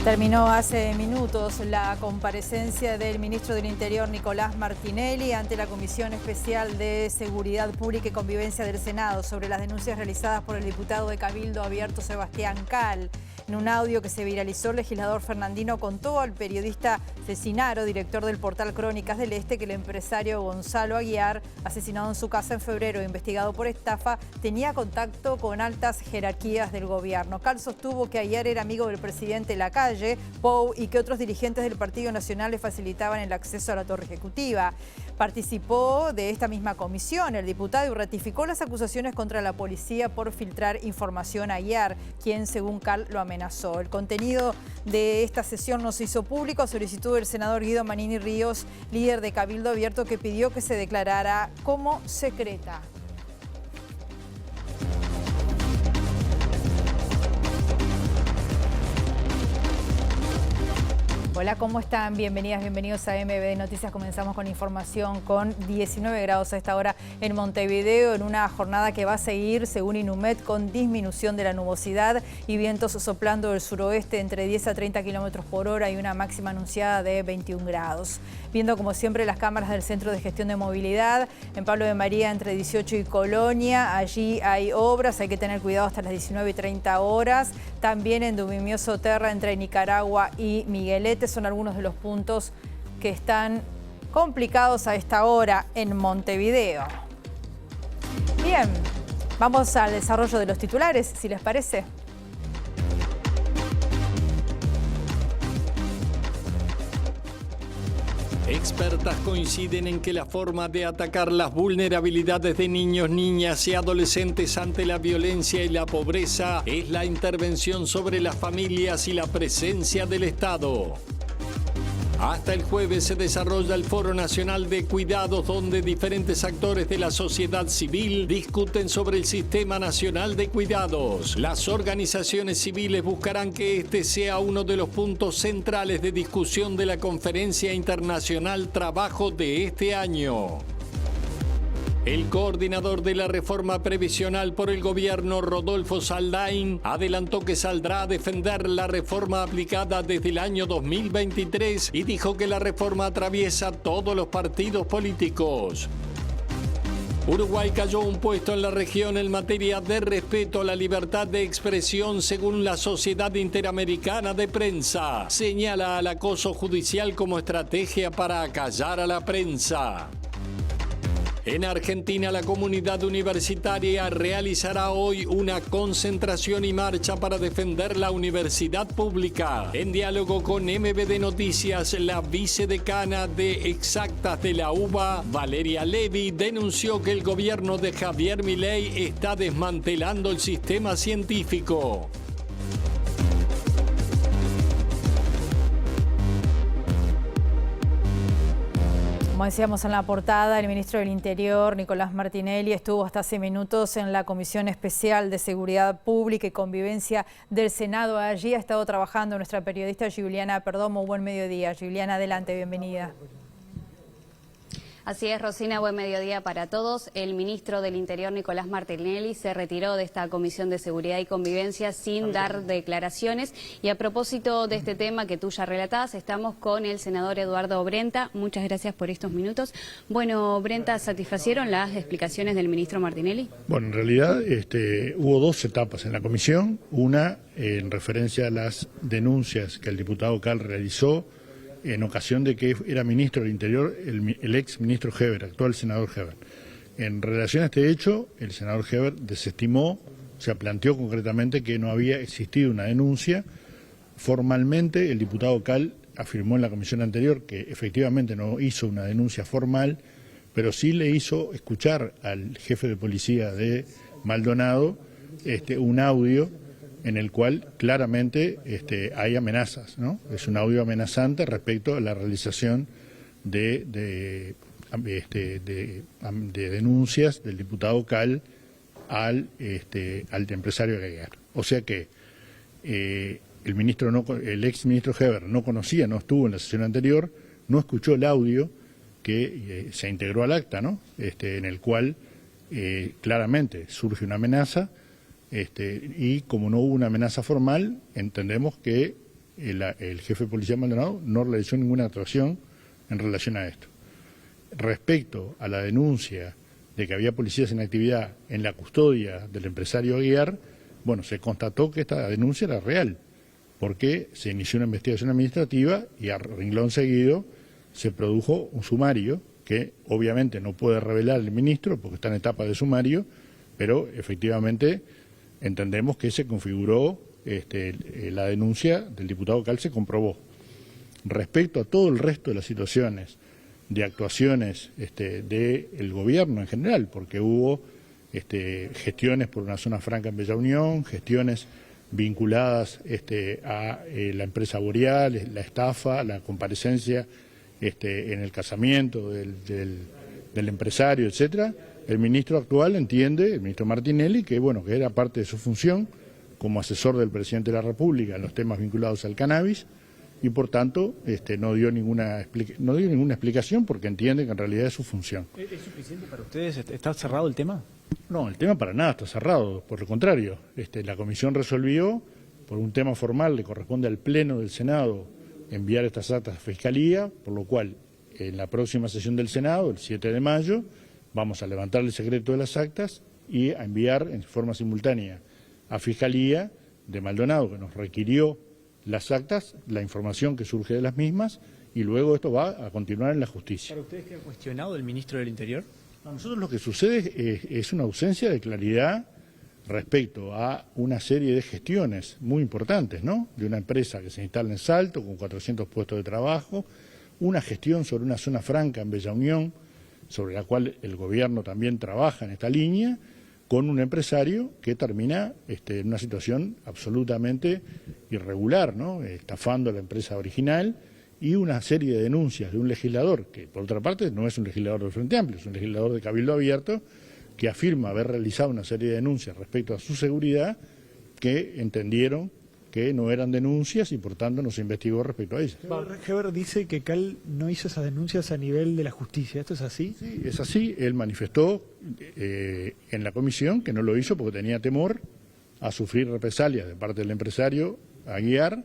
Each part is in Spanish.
Terminó hace minutos la comparecencia del ministro del Interior, Nicolás Martinelli, ante la Comisión Especial de Seguridad Pública y Convivencia del Senado sobre las denuncias realizadas por el diputado de Cabildo Abierto, Sebastián Cal. En un audio que se viralizó, el legislador fernandino contó al periodista Cecinaro, director del portal Crónicas del Este, que el empresario Gonzalo Aguiar, asesinado en su casa en febrero e investigado por estafa, tenía contacto con altas jerarquías del gobierno. Cal sostuvo que Aguiar era amigo del presidente Lacalle Pou y que otros dirigentes del Partido Nacional le facilitaban el acceso a la torre ejecutiva. Participó de esta misma comisión el diputado y ratificó las acusaciones contra la policía por filtrar información a Aguiar, quien según Cal lo amenazó. El contenido de esta sesión no se hizo público a solicitud del senador Guido Manini Ríos, líder de Cabildo Abierto, que pidió que se declarara como secreta. Hola, ¿cómo están? Bienvenidas, bienvenidos a MBD Noticias. Comenzamos con información con 19 grados a esta hora en Montevideo, en una jornada que va a seguir, según Inumet, con disminución de la nubosidad y vientos soplando del suroeste entre 10 a 30 kilómetros por hora y una máxima anunciada de 21 grados. Viendo como siempre las cámaras del Centro de Gestión de Movilidad, en Pablo de María entre 18 y Colonia, allí hay obras, hay que tener cuidado hasta las 19 y 30 horas. También en Dubimioso Terra entre Nicaragua y Miguelete son algunos de los puntos que están complicados a esta hora en Montevideo. Bien, vamos al desarrollo de los titulares, si les parece. Expertas coinciden en que la forma de atacar las vulnerabilidades de niños, niñas y adolescentes ante la violencia y la pobreza es la intervención sobre las familias y la presencia del Estado. Hasta el jueves se desarrolla el Foro Nacional de Cuidados, donde diferentes actores de la sociedad civil discuten sobre el Sistema Nacional de Cuidados. Las organizaciones civiles buscarán que este sea uno de los puntos centrales de discusión de la Conferencia Internacional Trabajo de este año. El coordinador de la reforma previsional por el gobierno, Rodolfo Saldain, adelantó que saldrá a defender la reforma aplicada desde el año 2023 y dijo que la reforma atraviesa todos los partidos políticos. Uruguay cayó un puesto en la región en materia de respeto a la libertad de expresión según la Sociedad Interamericana de Prensa. Señala al acoso judicial como estrategia para acallar a la prensa. En Argentina, la comunidad universitaria realizará hoy una concentración y marcha para defender la universidad pública. En diálogo con MBD Noticias, la vicedecana de Exactas de la UBA, Valeria Levy, denunció que el gobierno de Javier Milei está desmantelando el sistema científico. Como decíamos en la portada, el ministro del Interior, Nicolás Martinelli, estuvo hasta hace minutos en la Comisión Especial de Seguridad Pública y Convivencia del Senado. Allí ha estado trabajando nuestra periodista Giuliana Perdomo. Buen mediodía. Giuliana, adelante, bienvenida. Así es, Rosina, buen mediodía para todos. El ministro del Interior, Nicolás Martinelli, se retiró de esta Comisión de Seguridad y Convivencia sin dar declaraciones. Y a propósito de este tema que tú ya relatabas, estamos con el senador Eduardo Brenta. Muchas gracias por estos minutos. Bueno, Brenta, ¿satisfacieron las explicaciones del ministro Martinelli? Bueno, en realidad hubo dos etapas en la comisión. Una en referencia a las denuncias que el diputado Cal realizó en ocasión de que era ministro del Interior el ex ministro Heber, actual senador Heber. En relación a este hecho, el senador Heber desestimó, o sea, planteó concretamente que no había existido una denuncia. Formalmente, el diputado Cal afirmó en la comisión anterior que efectivamente no hizo una denuncia formal, pero sí le hizo escuchar al jefe de policía de Maldonado un audio en el cual claramente hay amenazas, ¿no? Es un audio amenazante respecto a la realización de denuncias del diputado Cal al empresario Aguiar. O sea que el ex ministro Heber no conocía, no estuvo en la sesión anterior, no escuchó el audio que se integró al acta, ¿no? En el cual claramente surge una amenaza. Y como no hubo una amenaza formal, entendemos que el jefe de policía Maldonado no realizó ninguna actuación en relación a esto. Respecto a la denuncia de que había policías en actividad en la custodia del empresario Aguiar, bueno, se constató que esta denuncia era real, porque se inició una investigación administrativa y a renglón seguido se produjo un sumario que obviamente no puede revelar el ministro porque está en etapa de sumario, pero efectivamente entendemos que se configuró la denuncia del diputado Cal, se comprobó. Respecto a todo el resto de las situaciones de actuaciones del gobierno en general, porque hubo gestiones por una zona franca en Bella Unión, gestiones vinculadas a la empresa Boreal, la estafa, la comparecencia en el casamiento del empresario, etcétera. El ministro actual entiende, el ministro Martinelli, que bueno, que era parte de su función como asesor del presidente de la República en los temas vinculados al cannabis y por tanto no dio ninguna explicación porque entiende que en realidad es su función. ¿Es suficiente para ustedes? ¿Está cerrado el tema? No, el tema para nada está cerrado, por el contrario. La comisión resolvió, por un tema formal, le corresponde al Pleno del Senado enviar estas actas a Fiscalía, por lo cual en la próxima sesión del Senado, el 7 de mayo, vamos a levantar el secreto de las actas y a enviar en forma simultánea a Fiscalía de Maldonado, que nos requirió las actas, la información que surge de las mismas, y luego esto va a continuar en la justicia. ¿Para ustedes qué ha cuestionado el ministro del Interior? A nosotros lo que sucede es una ausencia de claridad respecto a una serie de gestiones muy importantes, ¿no? De una empresa que se instala en Salto con 400 puestos de trabajo, una gestión sobre una zona franca en Bella Unión, sobre la cual el gobierno también trabaja en esta línea, con un empresario que termina en una situación absolutamente irregular, ¿no? Estafando a la empresa original, y una serie de denuncias de un legislador, que por otra parte no es un legislador del Frente Amplio, es un legislador de Cabildo Abierto, que afirma haber realizado una serie de denuncias respecto a su seguridad, que entendieron que no eran denuncias y por tanto no se investigó respecto a ellas. Heber dice que Cal no hizo esas denuncias a nivel de la justicia, ¿esto es así? Sí, es así. Él manifestó en la comisión que no lo hizo porque tenía temor a sufrir represalias de parte del empresario Aguiar,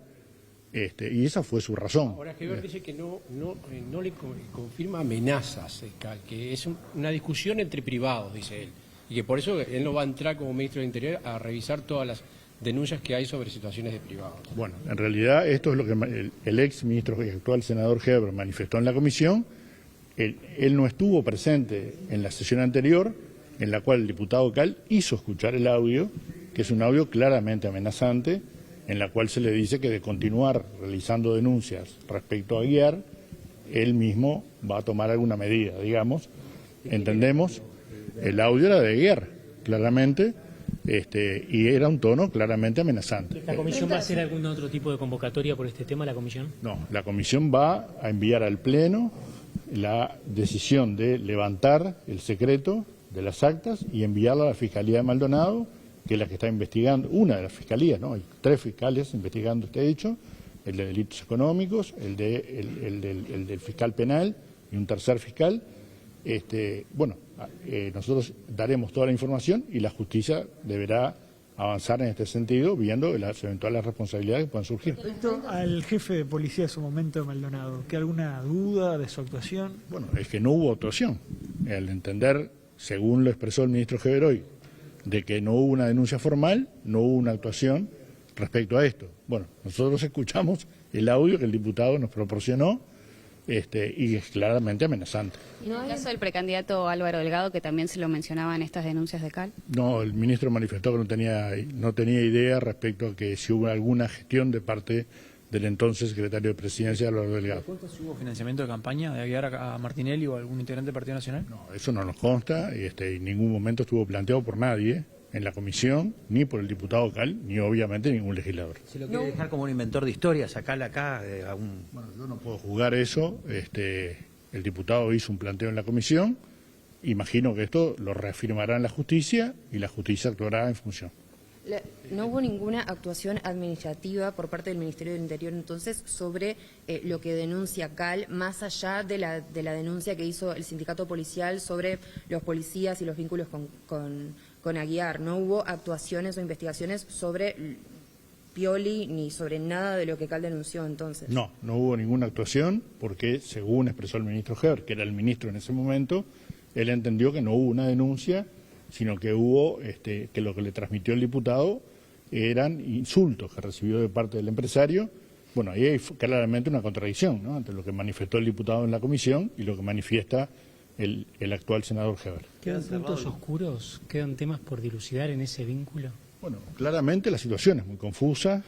y esa fue su razón. Ahora Heber dice que no le confirma amenazas, Cal, que es una discusión entre privados, dice él, y que por eso él no va a entrar como ministro del Interior a revisar todas las denuncias que hay sobre situaciones de privados. Bueno, en realidad esto es lo que el ex ministro y actual senador Heber manifestó en la comisión. Él no estuvo presente en la sesión anterior, en la cual el diputado Cal hizo escuchar el audio, que es un audio claramente amenazante, en la cual se le dice que de continuar realizando denuncias respecto a Aguiar, él mismo va a tomar alguna medida, digamos. Entendemos, el audio era de Aguiar, claramente, y era un tono claramente amenazante. ¿La comisión va a hacer algún otro tipo de convocatoria por este tema, la comisión? No, la comisión va a enviar al Pleno la decisión de levantar el secreto de las actas y enviarla a la Fiscalía de Maldonado, que es la que está investigando, una de las fiscalías, ¿no? Hay 3 fiscales investigando este hecho, el de delitos económicos, el del fiscal penal y un tercer fiscal. Nosotros daremos toda la información y la justicia deberá avanzar en este sentido, viendo las eventuales responsabilidades que puedan surgir. Respecto al jefe de policía de su momento, Maldonado, ¿qué alguna duda de su actuación? Bueno, es que no hubo actuación. Al entender, según lo expresó el ministro Heber hoy, de que no hubo una denuncia formal, no hubo una actuación respecto a esto. Bueno, nosotros escuchamos el audio que el diputado nos proporcionó, y es claramente amenazante. ¿Y en el caso del precandidato Álvaro Delgado, que también se lo mencionaba en estas denuncias de Cal? No, el ministro manifestó que no tenía idea respecto a que si hubo alguna gestión de parte del entonces secretario de Presidencia, Álvaro Delgado. ¿Cuánto hubo financiamiento de campaña de Aguiar a Martinelli o a algún integrante del Partido Nacional? No, eso no nos consta, y en ningún momento estuvo planteado por nadie en la comisión, ni por el diputado Cal, ni obviamente ningún legislador. ¿Se lo quiere dejar como un inventor de historias, sacarla acá? Bueno, yo no puedo juzgar eso. El diputado hizo un planteo en la comisión. Imagino que esto lo reafirmará en la justicia y la justicia actuará en función. ¿No hubo ninguna actuación administrativa por parte del Ministerio del Interior entonces sobre lo que denuncia Cal, más allá de la denuncia que hizo el sindicato policial sobre los policías y los vínculos con Aguiar? ¿No hubo actuaciones o investigaciones sobre Pioli ni sobre nada de lo que Cal denunció entonces. No hubo ninguna actuación porque, según expresó el ministro Heber, que era el ministro en ese momento, él entendió que no hubo una denuncia, sino que hubo que lo que le transmitió el diputado eran insultos que recibió de parte del empresario. Bueno, ahí hay claramente una contradicción, ¿no?, entre lo que manifestó el diputado en la comisión y lo que manifiesta el actual senador Heber. ¿Quedan puntos oscuros? ¿Quedan temas por dilucidar en ese vínculo? Bueno, claramente la situación es muy confusa,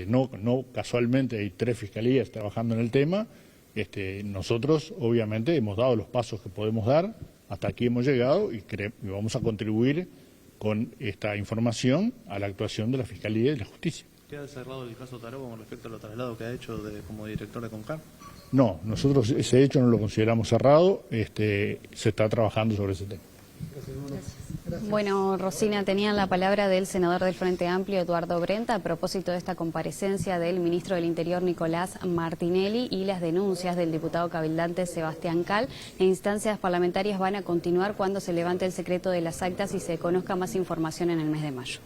no casualmente hay 3 fiscalías trabajando en el tema, nosotros obviamente hemos dado los pasos que podemos dar, hasta aquí hemos llegado y vamos a contribuir con esta información a la actuación de la Fiscalía y de la Justicia. ¿Queda cerrado el caso Taró con respecto a los traslados que ha hecho como director de CONCAR? No, nosotros ese hecho no lo consideramos cerrado, se está trabajando sobre ese tema. Bueno, Rosina, tenían la palabra del senador del Frente Amplio, Eduardo Brenta, a propósito de esta comparecencia del ministro del Interior, Nicolás Martinelli, y las denuncias del diputado cabildante Sebastián Cal. Las instancias parlamentarias van a continuar cuando se levante el secreto de las actas y se conozca más información en el mes de mayo.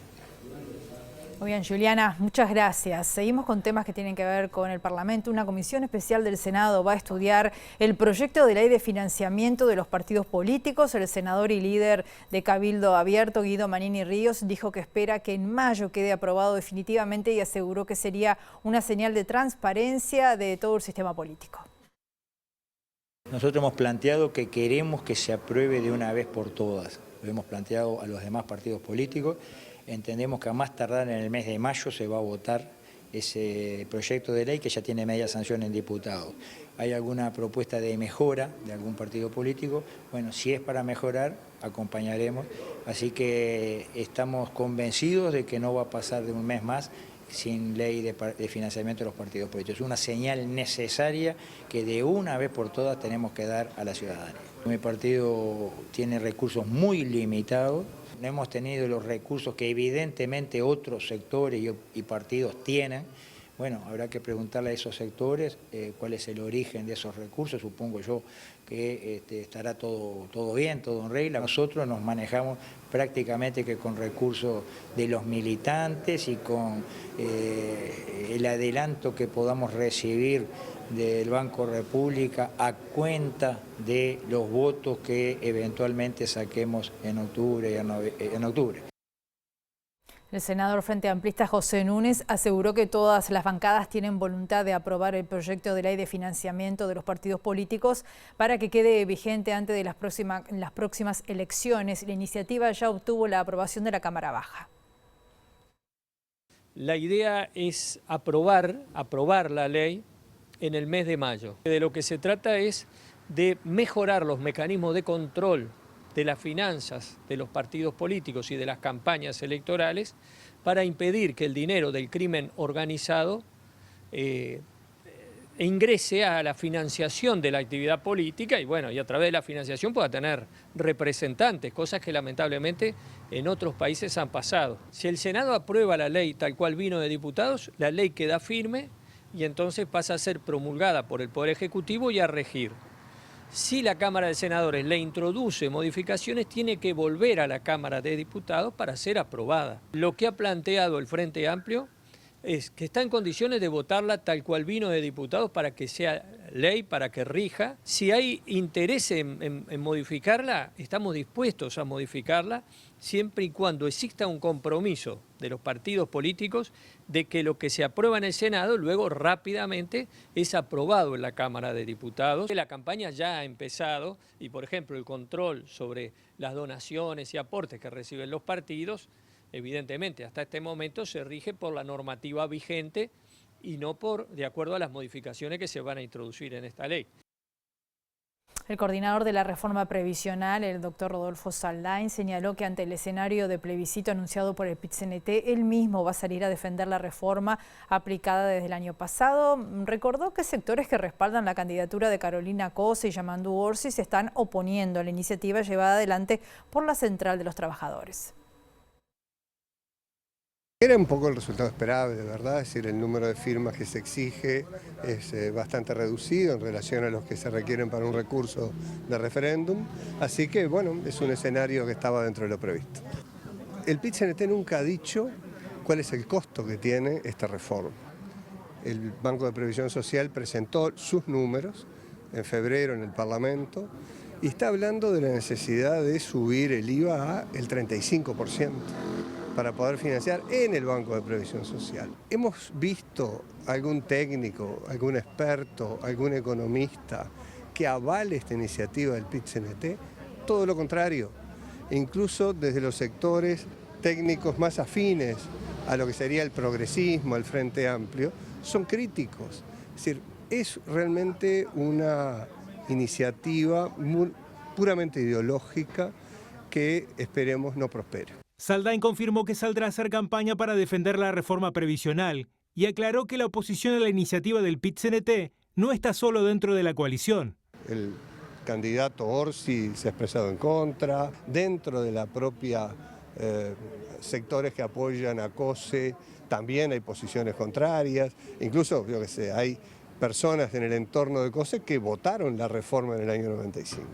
Muy bien, Juliana, muchas gracias. Seguimos con temas que tienen que ver con el Parlamento. Una comisión especial del Senado va a estudiar el proyecto de ley de financiamiento de los partidos políticos. El senador y líder de Cabildo Abierto, Guido Manini Ríos, dijo que espera que en mayo quede aprobado definitivamente y aseguró que sería una señal de transparencia de todo el sistema político. Nosotros hemos planteado que queremos que se apruebe de una vez por todas. Lo hemos planteado a los demás partidos políticos. Entendemos que a más tardar en el mes de mayo se va a votar ese proyecto de ley que ya tiene media sanción en diputados. ¿Hay alguna propuesta de mejora de algún partido político? Bueno, si es para mejorar, acompañaremos. Así que estamos convencidos de que no va a pasar de un mes más sin ley de financiamiento de los partidos políticos. Es una señal necesaria que de una vez por todas tenemos que dar a la ciudadanía. Mi partido tiene recursos muy limitados. No hemos tenido los recursos que evidentemente otros sectores y partidos tienen. Bueno, habrá que preguntarle a esos sectores cuál es el origen de esos recursos. Supongo yo que estará todo bien, todo en regla. Nosotros nos manejamos prácticamente que con recursos de los militantes y con el adelanto que podamos recibir del Banco República a cuenta de los votos que eventualmente saquemos en octubre. El senador Frente Amplista José Núñez aseguró que todas las bancadas tienen voluntad de aprobar el proyecto de ley de financiamiento de los partidos políticos para que quede vigente antes de las próximas elecciones. La iniciativa ya obtuvo la aprobación de la Cámara Baja. La idea es aprobar la ley en el mes de mayo. De lo que se trata es de mejorar los mecanismos de control de las finanzas de los partidos políticos y de las campañas electorales para impedir que el dinero del crimen organizado ingrese a la financiación de la actividad política y a través de la financiación pueda tener representantes, cosas que lamentablemente en otros países han pasado. Si el Senado aprueba la ley tal cual vino de diputados, la ley queda firme y entonces pasa a ser promulgada por el Poder Ejecutivo y a regir. Si la Cámara de Senadores le introduce modificaciones, tiene que volver a la Cámara de Diputados para ser aprobada. Lo que ha planteado el Frente Amplio es que está en condiciones de votarla tal cual vino de diputados para que sea ley, para que rija. Si hay interés en modificarla, estamos dispuestos a modificarla, siempre y cuando exista un compromiso de los partidos políticos de que lo que se aprueba en el Senado luego rápidamente es aprobado en la Cámara de Diputados. La campaña ya ha empezado y, por ejemplo, el control sobre las donaciones y aportes que reciben los partidos, evidentemente, hasta este momento se rige por la normativa vigente y no de acuerdo a las modificaciones que se van a introducir en esta ley. El coordinador de la reforma previsional, el doctor Rodolfo Saldain, señaló que ante el escenario de plebiscito anunciado por el PIT-CNT, él mismo va a salir a defender la reforma aplicada desde el año pasado. Recordó que sectores que respaldan la candidatura de Carolina Cose y Yamandu Orsi se están oponiendo a la iniciativa llevada adelante por la Central de los Trabajadores. Era un poco el resultado esperable, de verdad, es decir, el número de firmas que se exige es bastante reducido en relación a los que se requieren para un recurso de referéndum, así que bueno, es un escenario que estaba dentro de lo previsto. El PIT-CNT nunca ha dicho cuál es el costo que tiene esta reforma. El Banco de Previsión Social presentó sus números en febrero en el Parlamento y está hablando de la necesidad de subir el IVA al 35% para poder financiar en el Banco de Previsión Social. ¿Hemos visto algún técnico, algún experto, algún economista que avale esta iniciativa del PIT-CNT? Todo lo contrario, incluso desde los sectores técnicos más afines a lo que sería el progresismo, el Frente Amplio, son críticos. Es decir, es realmente una iniciativa puramente ideológica que esperemos no prospere. Saldain confirmó que saldrá a hacer campaña para defender la reforma previsional y aclaró que la oposición a la iniciativa del PIT-CNT no está solo dentro de la coalición. El candidato Orsi se ha expresado en contra, dentro de la propia sectores que apoyan a COSE también hay posiciones contrarias, incluso yo que sé, hay personas en el entorno de COSE que votaron la reforma en el año 95.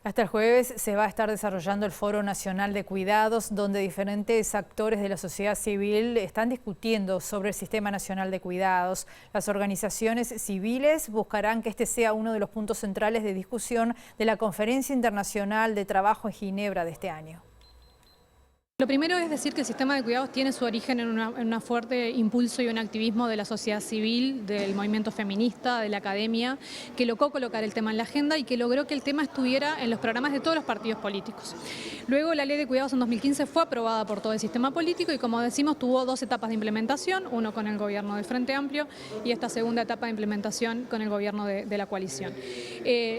Hasta el jueves se va a estar desarrollando el Foro Nacional de Cuidados, donde diferentes actores de la sociedad civil están discutiendo sobre el Sistema Nacional de Cuidados. Las organizaciones civiles buscarán que este sea uno de los puntos centrales de discusión de la Conferencia Internacional de Trabajo en Ginebra de este año. Lo primero es decir que el sistema de cuidados tiene su origen en un fuerte impulso y un activismo de la sociedad civil, del movimiento feminista, de la academia, que logró colocar el tema en la agenda y que logró que el tema estuviera en los programas de todos los partidos políticos. Luego la ley de cuidados en 2015 fue aprobada por todo el sistema político y, como decimos, tuvo dos etapas de implementación, uno con el gobierno del Frente Amplio y esta segunda etapa de implementación con el gobierno de la coalición.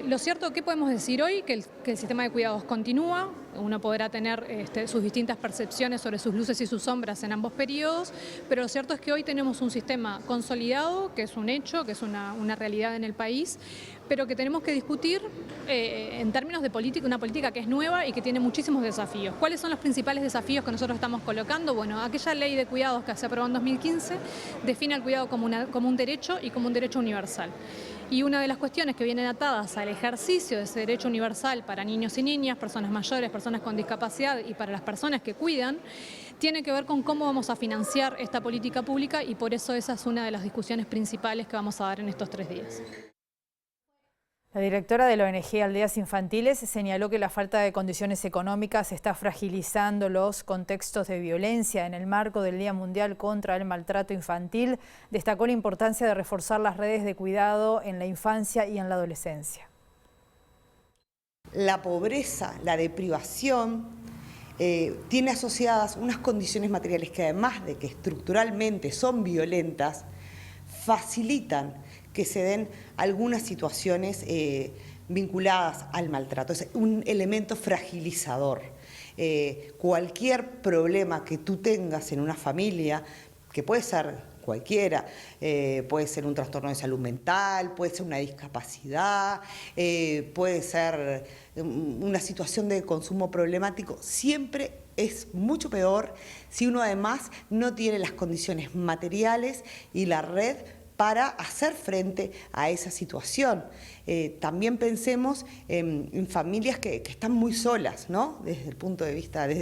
Lo cierto, ¿qué podemos decir hoy? Que el sistema de cuidados continúa. Uno podrá tener sus distintas percepciones sobre sus luces y sus sombras en ambos periodos, pero lo cierto es que hoy tenemos un sistema consolidado, que es un hecho, que es una realidad en el país, pero que tenemos que discutir en términos de política, una política que es nueva y que tiene muchísimos desafíos. ¿Cuáles son los principales desafíos que nosotros estamos colocando? Bueno, aquella ley de cuidados que se aprobó en 2015 define el cuidado como un derecho y como un derecho universal. Y una de las cuestiones que vienen atadas al ejercicio de ese derecho universal para niños y niñas, personas mayores, personas con discapacidad y para las personas que cuidan, tiene que ver con cómo vamos a financiar esta política pública y por eso esa es una de las discusiones principales que vamos a dar en estos 3 días. La directora de la ONG Aldeas Infantiles señaló que la falta de condiciones económicas está fragilizando los contextos de violencia. En el marco del Día Mundial contra el Maltrato Infantil, destacó la importancia de reforzar las redes de cuidado en la infancia y en la adolescencia. La pobreza, la deprivación, tiene asociadas unas condiciones materiales que, además de que estructuralmente son violentas, facilitan que se den algunas situaciones vinculadas al maltrato. Es un elemento fragilizador. Cualquier problema que tú tengas en una familia, que puede ser cualquiera, puede ser un trastorno de salud mental, puede ser una discapacidad, puede ser una situación de consumo problemático, siempre es mucho peor si uno además no tiene las condiciones materiales y la red para hacer frente a esa situación. También pensemos en familias que están muy solas, ¿no? Desde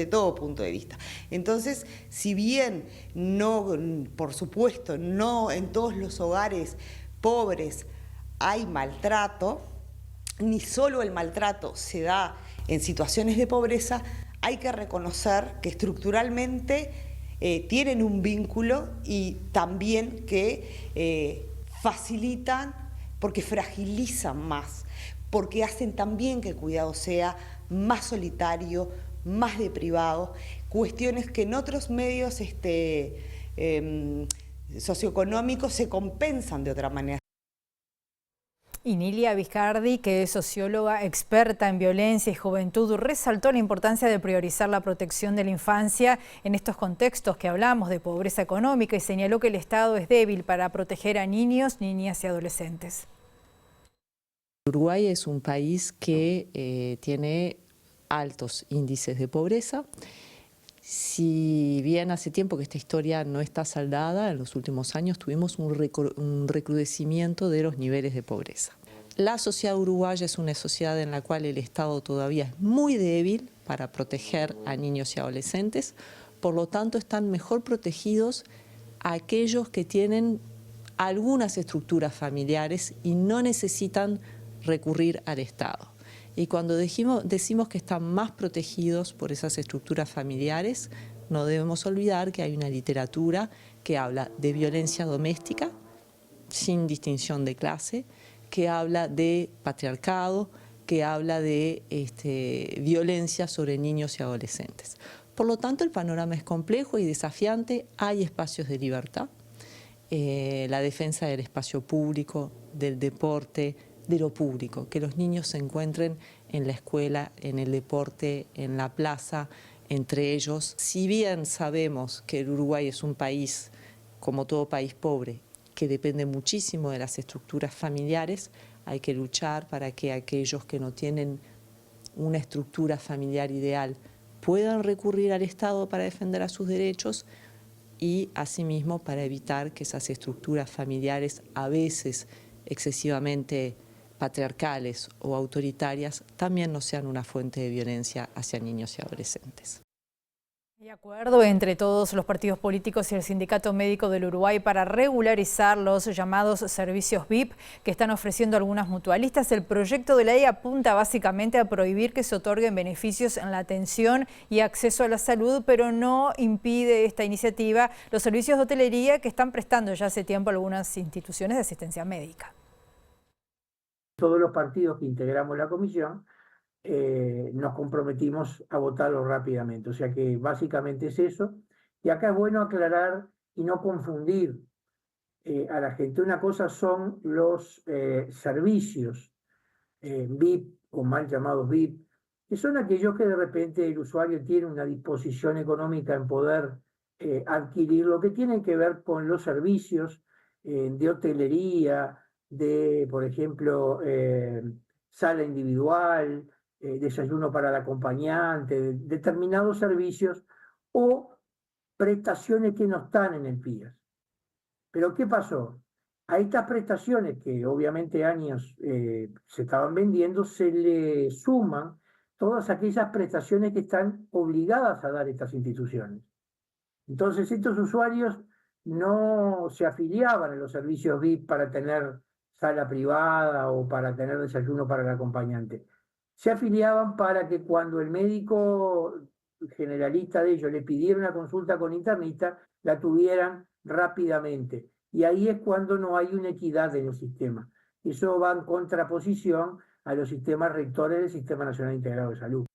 todo punto de vista. Entonces, si bien no, por supuesto, no en todos los hogares pobres hay maltrato, ni solo el maltrato se da en situaciones de pobreza, hay que reconocer que estructuralmente tienen un vínculo y también que facilitan, porque fragilizan más, porque hacen también que el cuidado sea más solitario, más deprivado, cuestiones que en otros medios socioeconómicos se compensan de otra manera. Y Nilia Viscardi, que es socióloga experta en violencia y juventud, resaltó la importancia de priorizar la protección de la infancia en estos contextos que hablamos de pobreza económica y señaló que el Estado es débil para proteger a niños, niñas y adolescentes. Uruguay es un país que tiene altos índices de pobreza. Si bien hace tiempo que esta historia no está saldada, en los últimos años tuvimos un recrudecimiento de los niveles de pobreza. La sociedad uruguaya es una sociedad en la cual el Estado todavía es muy débil para proteger a niños y adolescentes, Por lo tanto, están mejor protegidos aquellos que tienen algunas estructuras familiares y no necesitan recurrir al Estado. Y cuando decimos que están más protegidos por esas estructuras familiares, no debemos olvidar que hay una literatura que habla de violencia doméstica, sin distinción de clase, que habla de patriarcado, que habla de violencia sobre niños y adolescentes. Por lo tanto, el panorama es complejo y desafiante, hay espacios de libertad, la defensa del espacio público, del deporte, de lo público, que los niños se encuentren en la escuela, en el deporte, en la plaza, entre ellos. Si bien sabemos que el Uruguay es un país, como todo país pobre, que depende muchísimo de las estructuras familiares, hay que luchar para que aquellos que no tienen una estructura familiar ideal puedan recurrir al Estado para defender a sus derechos y, asimismo, para evitar que esas estructuras familiares, a veces excesivamente patriarcales o autoritarias, también no sean una fuente de violencia hacia niños y adolescentes. ¿Hay acuerdo entre todos los partidos políticos y el Sindicato Médico del Uruguay para regularizar los llamados servicios VIP que están ofreciendo algunas mutualistas? El proyecto de ley apunta básicamente a prohibir que se otorguen beneficios en la atención y acceso a la salud, pero no impide esta iniciativa los servicios de hotelería que están prestando ya hace tiempo algunas instituciones de asistencia médica. Todos los partidos que integramos la comisión nos comprometimos a votarlo rápidamente. O sea que básicamente es eso. Y acá es bueno aclarar y no confundir a la gente. Una cosa son los servicios VIP o mal llamados VIP, que son aquellos que de repente el usuario tiene una disposición económica en poder adquirir, lo que tienen que ver con los servicios de hotelería, de, por ejemplo, sala individual, desayuno para el acompañante, determinados servicios o prestaciones que no están en el PIAS. Pero ¿qué pasó? A estas prestaciones que obviamente años se estaban vendiendo, se le suman todas aquellas prestaciones que están obligadas a dar estas instituciones. Entonces estos usuarios no se afiliaban a los servicios VIP para tener sala privada o para tener desayuno para el acompañante. Se afiliaban para que cuando el médico generalista de ellos le pidiera una consulta con internista, la tuvieran rápidamente. Y ahí es cuando no hay una equidad en el sistema. Eso va en contraposición a los sistemas rectores del Sistema Nacional Integrado de Salud.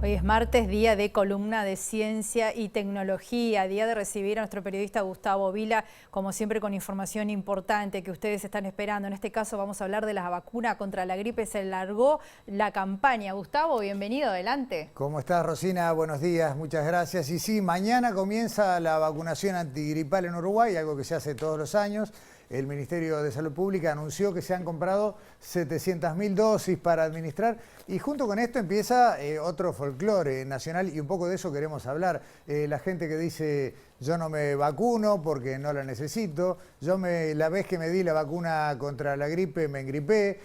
Hoy es martes, día de columna de ciencia y tecnología, día de recibir a nuestro periodista Gustavo Vila, como siempre con información importante que ustedes están esperando. En este caso vamos a hablar de la vacuna contra la gripe. Se largó la campaña. Gustavo, bienvenido, adelante. ¿Cómo estás, Rosina? Buenos días, muchas gracias. Y sí, mañana comienza la vacunación antigripal en Uruguay, algo que se hace todos los años. El Ministerio de Salud Pública anunció que se han comprado 700.000 dosis para administrar y junto con esto empieza otro folclore nacional y un poco de eso queremos hablar. La gente que dice yo no me vacuno porque no la necesito, la vez que me di la vacuna contra la gripe me engripé,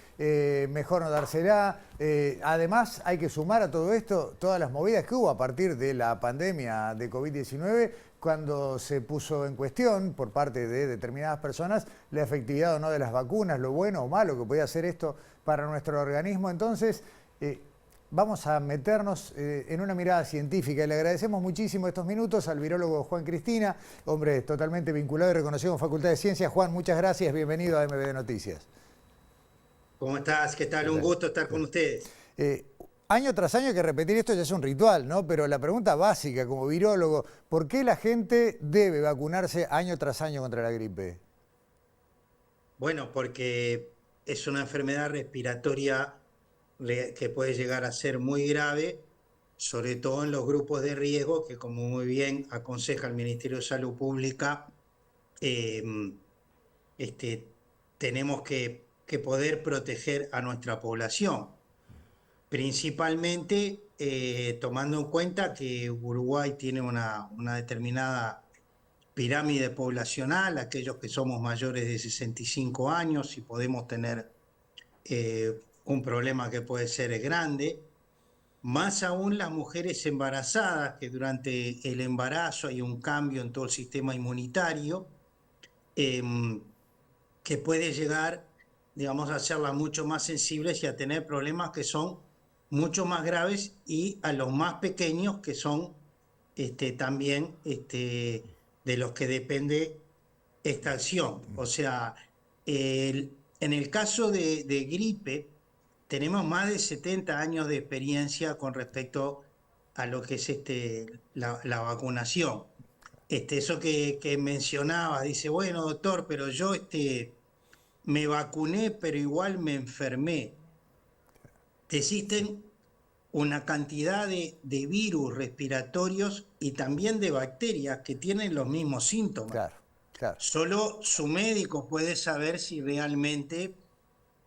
mejor no dársela. Además hay que sumar a todo esto todas las movidas que hubo a partir de la pandemia de COVID-19 cuando se puso en cuestión por parte de determinadas personas la efectividad o no de las vacunas, lo bueno o malo que podía hacer esto para nuestro organismo. Entonces, vamos a meternos en una mirada científica y le agradecemos muchísimo estos minutos al virólogo Juan Cristina, hombre totalmente vinculado y reconocido en Facultad de Ciencias. Juan, muchas gracias, bienvenido a MBD Noticias. ¿Cómo estás? ¿Qué tal? Un gusto estar con ustedes. Año tras año hay que repetir esto, ya es un ritual, ¿no? Pero la pregunta básica como virólogo, ¿por qué la gente debe vacunarse año tras año contra la gripe? Bueno, porque es una enfermedad respiratoria que puede llegar a ser muy grave, sobre todo en los grupos de riesgo, que como muy bien aconseja el Ministerio de Salud Pública, tenemos que poder proteger a nuestra población. Principalmente tomando en cuenta que Uruguay tiene una determinada pirámide poblacional, aquellos que somos mayores de 65 años y podemos tener un problema que puede ser grande. Más aún las mujeres embarazadas, que durante el embarazo hay un cambio en todo el sistema inmunitario, que puede llegar, digamos, a hacerlas mucho más sensibles y a tener problemas que son mucho más graves, y a los más pequeños, que son también de los que depende esta acción. O sea, en el caso de gripe, tenemos más de 70 años de experiencia con respecto a lo que es la vacunación. Eso que mencionaba, dice, bueno, doctor, pero yo me vacuné, pero igual me enfermé. Existen una cantidad de virus respiratorios y también de bacterias que tienen los mismos síntomas. Claro, claro. Solo su médico puede saber si realmente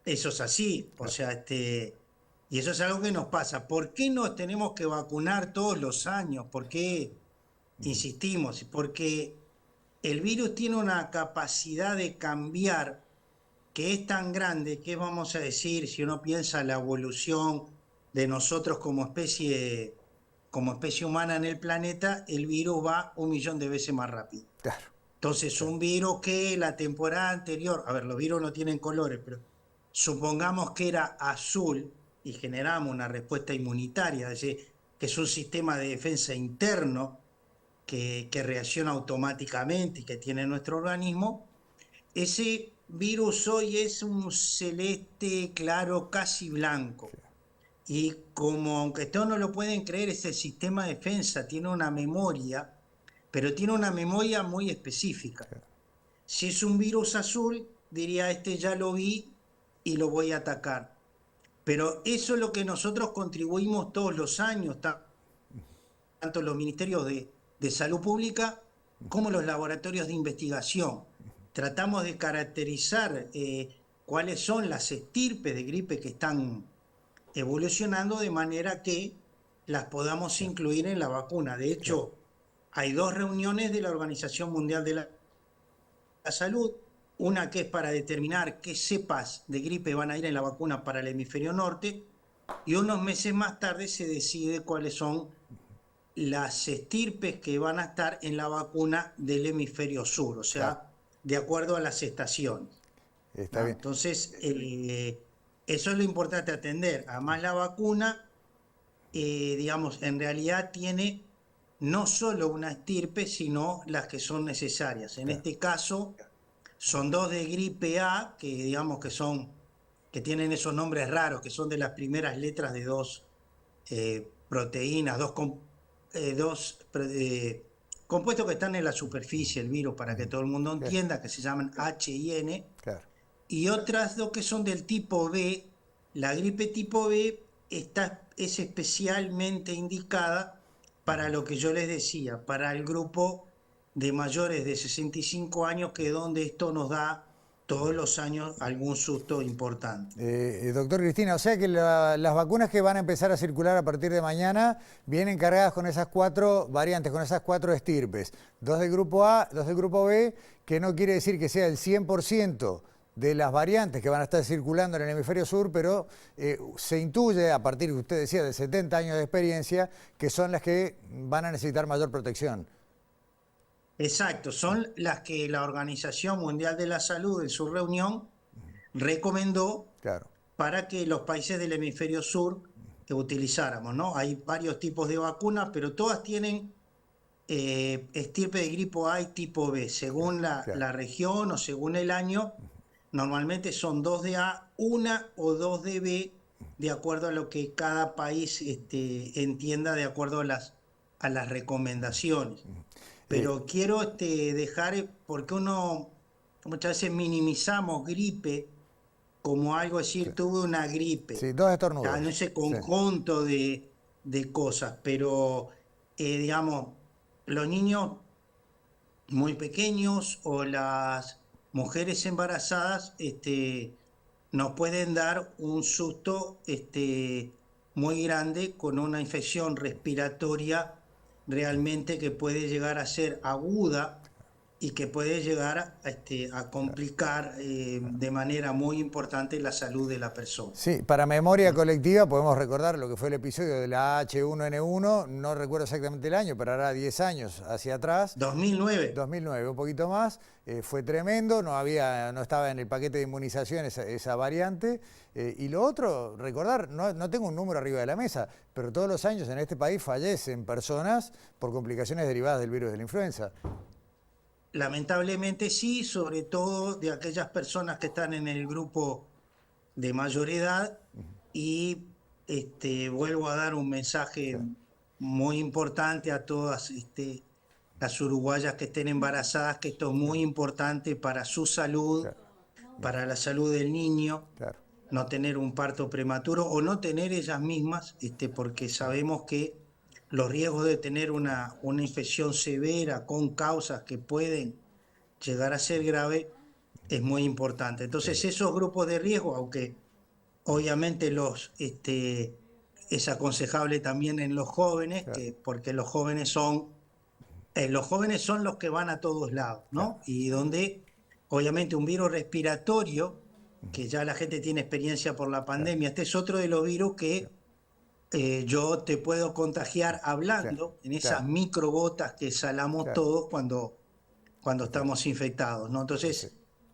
eso es así. O sea, y eso es algo que nos pasa. ¿Por qué nos tenemos que vacunar todos los años? ¿Por qué insistimos? Porque el virus tiene una capacidad de cambiar que es tan grande que, vamos a decir, si uno piensa la evolución de nosotros como especie humana en el planeta, el virus va 1 millón de veces más rápido. Claro. Entonces, un virus que la temporada anterior, a ver, los virus no tienen colores, pero supongamos que era azul y generamos una respuesta inmunitaria, es decir, que es un sistema de defensa interno que reacciona automáticamente y que tiene nuestro organismo, ese virus hoy es un celeste claro, casi blanco. Y como, aunque todos no lo pueden creer, ese sistema de defensa tiene una memoria, pero tiene una memoria muy específica. Si es un virus azul, diría, ya lo vi y lo voy a atacar. Pero eso es lo que nosotros contribuimos todos los años, tanto los ministerios de salud pública como los laboratorios de investigación. Tratamos de caracterizar cuáles son las estirpes de gripe que están evolucionando, de manera que las podamos incluir en la vacuna. De hecho, hay 2 reuniones de la Organización Mundial de la Salud, una que es para determinar qué cepas de gripe van a ir en la vacuna para el hemisferio norte, y unos meses más tarde se decide cuáles son las estirpes que van a estar en la vacuna del hemisferio sur, o sea, de acuerdo a las estaciones. Está bien. Entonces, eso es lo importante atender. Además, la vacuna, digamos, en realidad tiene no solo una estirpe, sino las que son necesarias. En este caso, son 2 de gripe A, que digamos que tienen esos nombres raros, que son de las primeras letras de 2 proteínas, 2 compuestos que están en la superficie del virus, para que todo el mundo entienda, que se llaman H y N. Claro. Y otras 2 que son del tipo B. La gripe tipo B es especialmente indicada para lo que yo les decía, para el grupo de mayores de 65 años, que es donde esto nos da todos los años algún susto importante. Doctor Cristina, o sea que las vacunas que van a empezar a circular a partir de mañana vienen cargadas con esas 4 variantes, con esas 4 estirpes. 2 del grupo A, 2 del grupo B, que no quiere decir que sea el 100% de las variantes que van a estar circulando en el hemisferio sur, pero se intuye, a partir, usted decía, de 70 años de experiencia, que son las que van a necesitar mayor protección. Exacto, son las que la Organización Mundial de la Salud en su reunión recomendó para que los países del hemisferio sur utilizáramos, ¿no? Hay varios tipos de vacunas, pero todas tienen estirpe de gripe A y tipo B, según la región o según el año. Normalmente son 2 de A, 1 o 2 de B, de acuerdo a lo que cada país entienda, de acuerdo a las recomendaciones. Pero quiero dejar, porque muchas veces minimizamos gripe como algo, decir, tuve una gripe. Sí, 2 estornudos. En ese conjunto de cosas, pero digamos, los niños muy pequeños o las mujeres embarazadas nos pueden dar un susto muy grande con una infección respiratoria realmente que puede llegar a ser aguda y que puede llegar a complicar de manera muy importante la salud de la persona. Sí, para memoria colectiva podemos recordar lo que fue el episodio de la H1N1, no recuerdo exactamente el año, pero hará 10 años hacia atrás. 2009. 2009, un poquito más. Fue tremendo, no estaba en el paquete de inmunización esa variante. Y lo otro, recordar, no tengo un número arriba de la mesa, pero todos los años en este país fallecen personas por complicaciones derivadas del virus de la influenza. Lamentablemente sí, sobre todo de aquellas personas que están en el grupo de mayor edad, y vuelvo a dar un mensaje muy importante a todas las uruguayas que estén embarazadas, que esto es muy importante para su salud, para la salud del niño, no tener un parto prematuro o no tener ellas mismas, porque sabemos que los riesgos de tener una infección severa con causas que pueden llegar a ser grave es muy importante. Entonces esos grupos de riesgo, aunque obviamente es aconsejable también en los jóvenes, porque los jóvenes son los que van a todos lados, ¿no? Y donde obviamente un virus respiratorio, que ya la gente tiene experiencia por la pandemia, este es otro de los virus que yo te puedo contagiar hablando en esas microgotas que exhalamos todos cuando estamos infectados, ¿no? Entonces,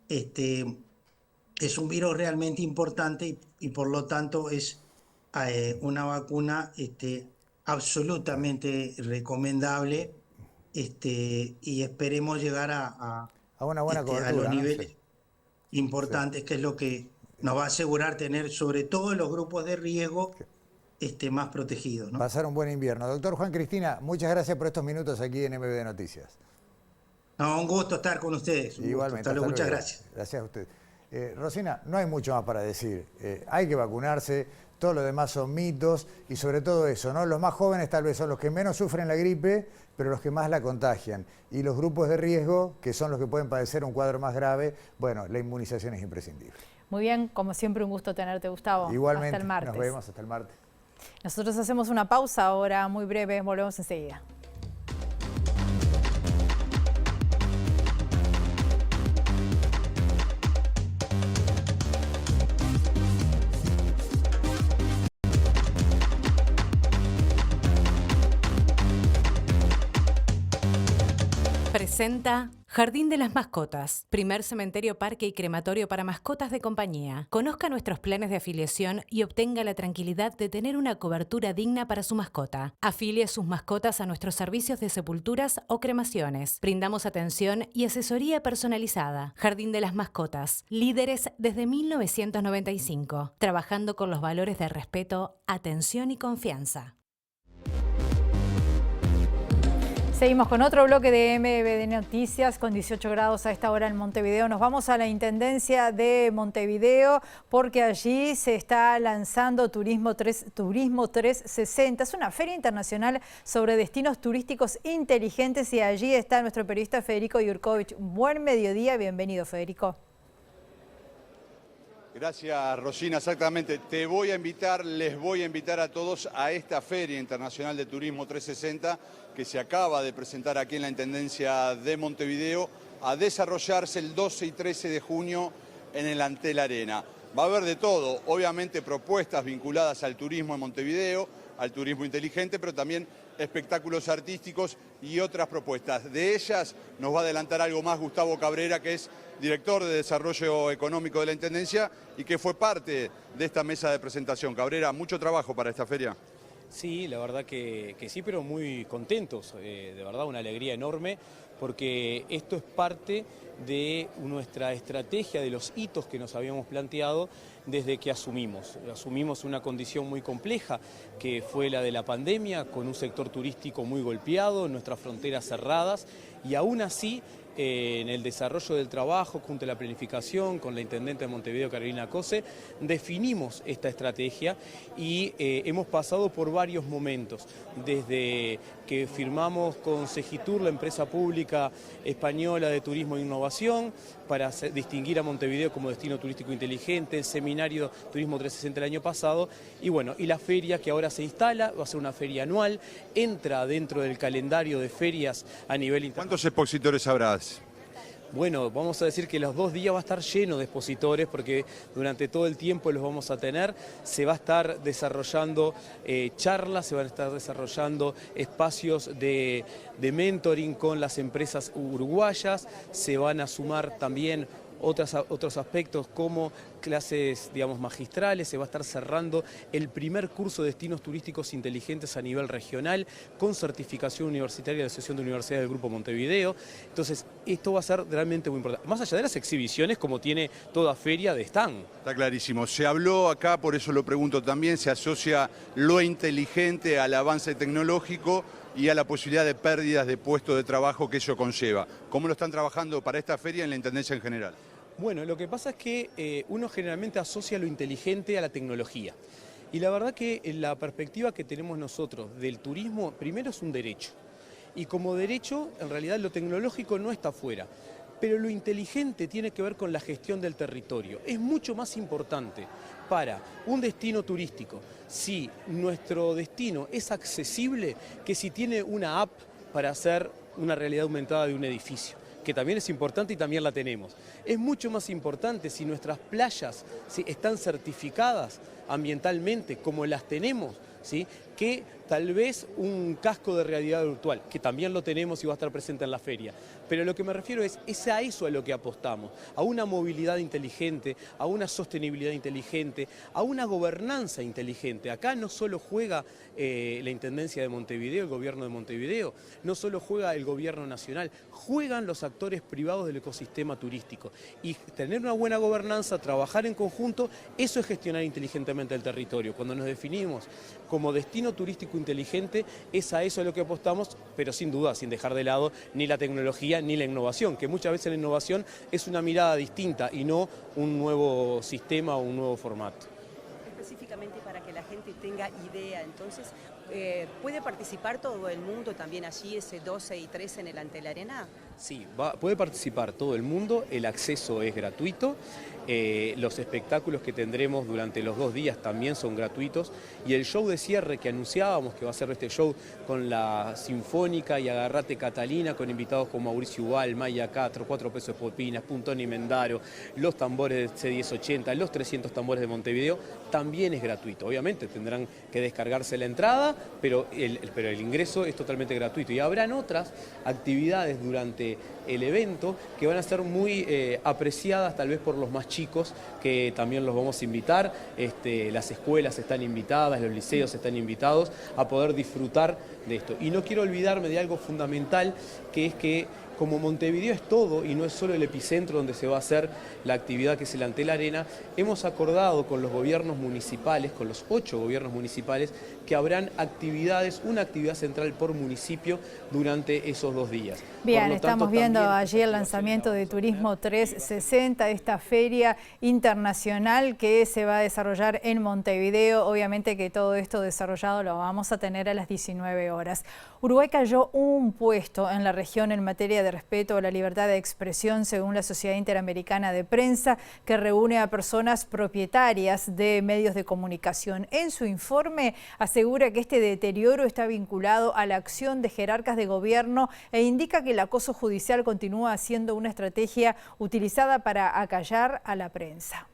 es un virus realmente importante y por lo tanto es una vacuna absolutamente recomendable, y esperemos llegar a una buena cobertura, a los niveles importantes, que es lo que nos va a asegurar tener sobre todo los grupos de riesgo más protegidos, ¿no? Pasar un buen invierno. Doctor Juan Cristina, muchas gracias por estos minutos aquí en MBD Noticias. No, un gusto estar con ustedes. Igualmente. Muchas gracias. Gracias a usted. Rosina, no hay mucho más para decir. Hay que vacunarse, todo lo demás son mitos y sobre todo eso, ¿no? Los más jóvenes tal vez son los que menos sufren la gripe, pero los que más la contagian. Y los grupos de riesgo, que son los que pueden padecer un cuadro más grave, bueno, la inmunización es imprescindible. Muy bien, como siempre un gusto tenerte, Gustavo. Igualmente, hasta el martes. nos vemos hasta el martes. Nosotros hacemos una pausa ahora muy breve, volvemos enseguida. Presenta Jardín de las Mascotas, primer cementerio, parque y crematorio para mascotas de compañía. Conozca nuestros planes de afiliación y obtenga la tranquilidad de tener una cobertura digna para su mascota. Afilie sus mascotas a nuestros servicios de sepulturas o cremaciones. Brindamos atención y asesoría personalizada. Jardín de las Mascotas, líderes desde 1995, trabajando con los valores de respeto, atención y confianza. Seguimos con otro bloque de MBD Noticias con 18 grados a esta hora en Montevideo. Nos vamos a la Intendencia de Montevideo porque allí se está lanzando Turismo 360. Es una feria internacional sobre destinos turísticos inteligentes y allí está nuestro periodista Federico Yurkovich. Buen mediodía, bienvenido Federico. Gracias, Rosina. Exactamente. Les voy a invitar a todos a esta Feria Internacional de Turismo 360 que se acaba de presentar aquí en la Intendencia de Montevideo, a desarrollarse el 12 y 13 de junio en el Antel Arena. Va a haber de todo, obviamente propuestas vinculadas al turismo en Montevideo, al turismo inteligente, pero también espectáculos artísticos y otras propuestas. De ellas nos va a adelantar algo más Gustavo Cabrera, que es director de Desarrollo Económico de la Intendencia y que fue parte de esta mesa de presentación. Cabrera, mucho trabajo para esta feria. Sí, la verdad que sí, pero muy contentos, de verdad una alegría enorme, porque esto es parte de nuestra estrategia, de los hitos que nos habíamos planteado desde que asumimos. Asumimos una condición muy compleja, que fue la de la pandemia, con un sector turístico muy golpeado, nuestras fronteras cerradas, y aún así, en el desarrollo del trabajo, junto a la planificación, con la Intendente de Montevideo, Carolina Cose, definimos esta estrategia y hemos pasado por varios momentos, desde que firmamos con Segitur, la empresa pública española de turismo e innovación, para distinguir a Montevideo como destino turístico inteligente, el seminario Turismo 360 el año pasado, y bueno, y la feria que ahora se instala, va a ser una feria anual, entra dentro del calendario de ferias a nivel internacional. ¿Cuántos expositores habrá? Bueno, vamos a decir que los 2 días va a estar lleno de expositores porque durante todo el tiempo los vamos a tener. Se va a estar desarrollando charlas, se van a estar desarrollando espacios de mentoring con las empresas uruguayas, se van a sumar también otros aspectos como clases, digamos, magistrales. Se va a estar cerrando el primer curso de destinos turísticos inteligentes a nivel regional con certificación universitaria de la Asociación de Universidades del Grupo Montevideo. Entonces, esto va a ser realmente muy importante. Más allá de las exhibiciones, como tiene toda feria de stand. Está clarísimo. Se habló acá, por eso lo pregunto también, se asocia lo inteligente al avance tecnológico y a la posibilidad de pérdidas de puestos de trabajo que eso conlleva. ¿Cómo lo están trabajando para esta feria en la Intendencia en general? Bueno, lo que pasa es que uno generalmente asocia lo inteligente a la tecnología. Y la verdad que la perspectiva que tenemos nosotros del turismo, primero es un derecho. Y como derecho, en realidad lo tecnológico no está fuera. Pero lo inteligente tiene que ver con la gestión del territorio. Es mucho más importante para un destino turístico si nuestro destino es accesible que si tiene una app para hacer una realidad aumentada de un edificio, que también es importante y también la tenemos. Es mucho más importante si nuestras playas están certificadas ambientalmente como las tenemos, ¿sí?, que tal vez un casco de realidad virtual, que también lo tenemos y va a estar presente en la feria. Pero lo que me refiero es a eso a lo que apostamos, a una movilidad inteligente, a una sostenibilidad inteligente, a una gobernanza inteligente. Acá no solo juega la Intendencia de Montevideo, el gobierno de Montevideo, no solo juega el gobierno nacional, juegan los actores privados del ecosistema turístico. Y tener una buena gobernanza, trabajar en conjunto, eso es gestionar inteligentemente el territorio. Cuando nos definimos como destino turístico inteligente, es a eso a lo que apostamos, pero sin duda, sin dejar de lado ni la tecnología ni la innovación, que muchas veces la innovación es una mirada distinta y no un nuevo sistema o un nuevo formato. Específicamente para que la gente tenga idea, entonces, ¿puede participar todo el mundo también allí ese 12 y 13 en el Ante la Arena? Sí, puede participar todo el mundo, el acceso es gratuito, los espectáculos que tendremos durante los 2 días también son gratuitos y el show de cierre que anunciábamos, que va a ser este show con la Sinfónica y Agarrate Catalina, con invitados como Mauricio Ubal, Maya Castro, 4 Pesos Popinas, Puntón y Mendaro, los tambores de C1080, los 300 tambores de Montevideo, también es gratuito. Obviamente tendrán que descargarse la entrada, pero el ingreso es totalmente gratuito. Y habrán otras actividades durante el evento que van a ser muy apreciadas tal vez por los más chicos, que también los vamos a invitar. Las escuelas están invitadas, los liceos están invitados a poder disfrutar de esto. Y no quiero olvidarme de algo fundamental, que es que como Montevideo es todo y no es solo el epicentro donde se va a hacer la actividad que es el Ante la Arena, hemos acordado con los gobiernos municipales, con los 8 gobiernos municipales, que habrán actividades, una actividad central por municipio durante esos 2 días. Bien, estamos viendo allí el lanzamiento de Turismo 360, esta feria internacional que se va a desarrollar en Montevideo. Obviamente que todo esto desarrollado lo vamos a tener a las 19 horas. Uruguay cayó un puesto en la región en materia de respeto a la libertad de expresión, según la Sociedad Interamericana de Prensa, que reúne a personas propietarias de medios de comunicación. En su informe asegura que este deterioro está vinculado a la acción de jerarcas de gobierno e indica que el acoso judicial continúa siendo una estrategia utilizada para acallar a la prensa.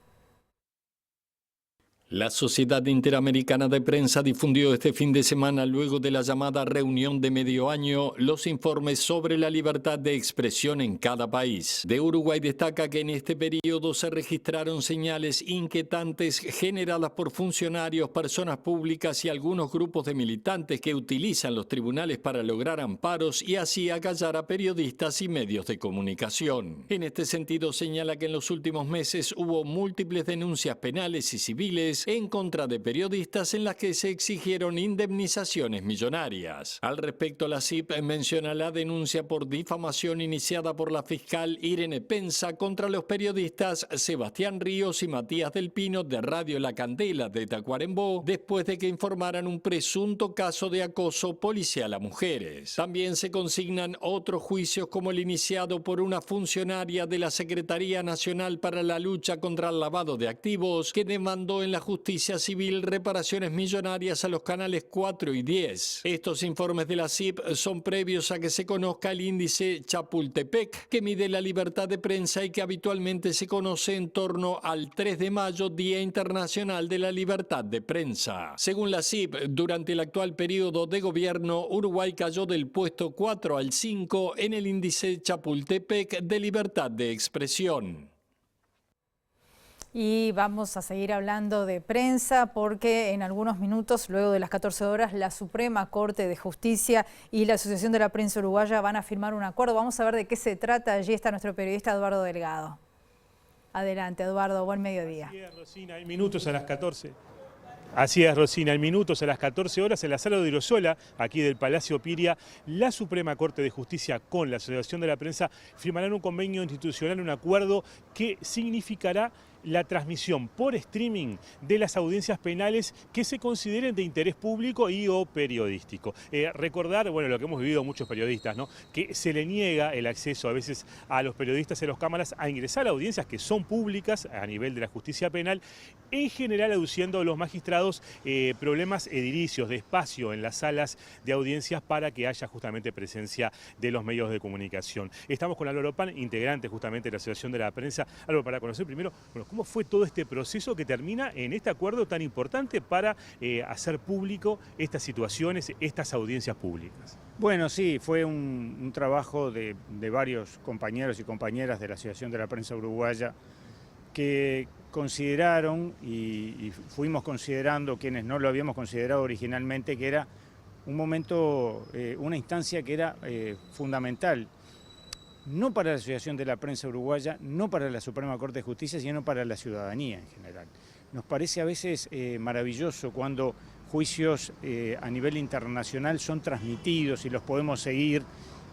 La Sociedad Interamericana de Prensa difundió este fin de semana, luego de la llamada reunión de medio año, los informes sobre la libertad de expresión en cada país. De Uruguay destaca que en este periodo se registraron señales inquietantes generadas por funcionarios, personas públicas y algunos grupos de militantes que utilizan los tribunales para lograr amparos y así acallar a periodistas y medios de comunicación. En este sentido, señala que en los últimos meses hubo múltiples denuncias penales y civiles en contra de periodistas en las que se exigieron indemnizaciones millonarias. Al respecto, la CIP menciona la denuncia por difamación iniciada por la fiscal Irene Pensa contra los periodistas Sebastián Ríos y Matías del Pino de Radio La Candela de Tacuarembó, después de que informaran un presunto caso de acoso policial a mujeres. También se consignan otros juicios, como el iniciado por una funcionaria de la Secretaría Nacional para la Lucha contra el Lavado de Activos, que demandó en la justicia civil reparaciones millonarias a los canales 4 y 10. Estos informes de la CIP son previos a que se conozca el índice Chapultepec, que mide la libertad de prensa y que habitualmente se conoce en torno al 3 de mayo, Día Internacional de la Libertad de Prensa. Según la CIP, durante el actual periodo de gobierno, Uruguay cayó del puesto 4 al 5 en el índice Chapultepec de libertad de expresión. Y vamos a seguir hablando de prensa porque en algunos minutos, luego de las 14 horas, la Suprema Corte de Justicia y la Asociación de la Prensa Uruguaya van a firmar un acuerdo. Vamos a ver de qué se trata. Allí está nuestro periodista Eduardo Delgado. Adelante, Eduardo, buen mediodía. Así es, Rosina, hay minutos a las 14. Así es, Rosina, en minutos a las 14 horas en la sala de Orosola, aquí del Palacio Piria, la Suprema Corte de Justicia con la Asociación de la Prensa firmarán un convenio institucional, un acuerdo que significará la transmisión por streaming de las audiencias penales que se consideren de interés público y o periodístico. Recordar, bueno, lo que hemos vivido muchos periodistas, ¿no? Que se le niega el acceso a veces a los periodistas en las cámaras a ingresar a audiencias que son públicas a nivel de la justicia penal, en general aduciendo a los magistrados problemas edilicios de espacio en las salas de audiencias para que haya justamente presencia de los medios de comunicación. Estamos con Álvaro Pan, integrante justamente de la Asociación de la Prensa. Álvaro, para conocer primero, bueno, ¿cómo fue todo este proceso que termina en este acuerdo tan importante para hacer público estas situaciones, estas audiencias públicas? Bueno, sí, fue un trabajo de varios compañeros y compañeras de la Asociación de la Prensa Uruguaya que consideraron y fuimos considerando, quienes no lo habíamos considerado originalmente, que era un momento, una instancia que era fundamental. No para la Asociación de la Prensa Uruguaya, no para la Suprema Corte de Justicia, sino para la ciudadanía en general. Nos parece a veces maravilloso cuando juicios a nivel internacional son transmitidos y los podemos seguir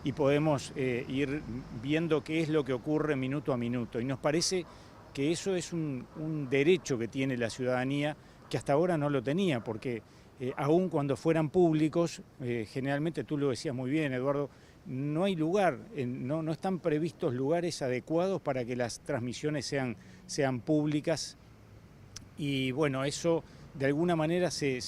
y podemos ir viendo qué es lo que ocurre minuto a minuto. Y nos parece que eso es un derecho que tiene la ciudadanía que hasta ahora no lo tenía, porque aun cuando fueran públicos, generalmente tú lo decías muy bien, Eduardo, no hay lugar, no están previstos lugares adecuados para que las transmisiones sean públicas y bueno, eso de alguna manera se